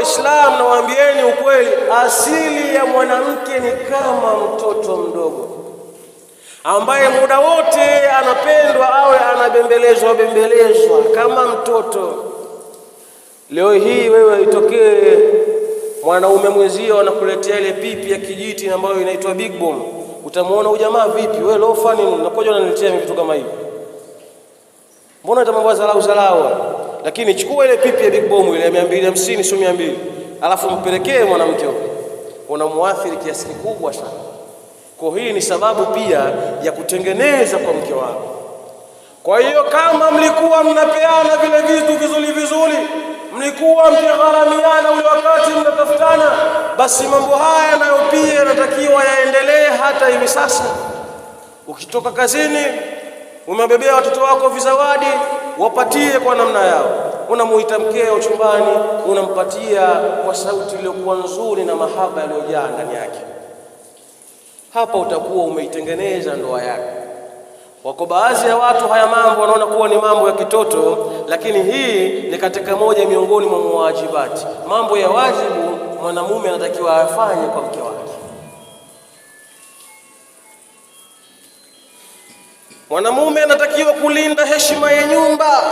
Waislamu, na waambieni ukweli, asili ya mwanamke ni kama mtoto mdogo ambaye muda wote anapendwa awe anabembelezwa kama mtoto. Leo hii wewe itokee mwanaume mwenzio anakuletea ile pipi ya kijiti ambayo inaitwa big bomb, utamuona huyu jamaa vipi? Wewe lofa nini unakuja unaniletea vitu kama hivi? Mbona utamwambia zalau? Lakini chukua ile pipi ya big bomb ile ya 250 sio 200, alafu mpelekee mwanamke huyo, unamuathiri kiasi kikubwa sana. Kwa hii ni sababu pia ya kutengeneza kwa mke wako. Kwa hiyo kama mlikuwa mnapeana vile vitu vizuri, mlikuwa mkigharamiana ule wakati mnatafutana, basi mambo haya nayo pia yanatakiwa yaendelee hata hivi sasa. Ukitoka kazini umebebea watoto wako vizawadi, wapatie kwa namna yao. Unamuita mkeo chumbani, unampatia kwa sauti iliyokuwa nzuri na mahaba yaliyojaa ndani yake. Hapa utakuwa umeitengeneza ndoa yako. Wako baadhi ya watu haya mambo wanaona kuwa ni mambo ya kitoto, lakini hii ni katika moja miongoni mwa mawajibati, mambo ya wajibu mwanamume anatakiwa afanye kwa mke wake. Mwanamume anatakiwa kulinda heshima ya nyumba.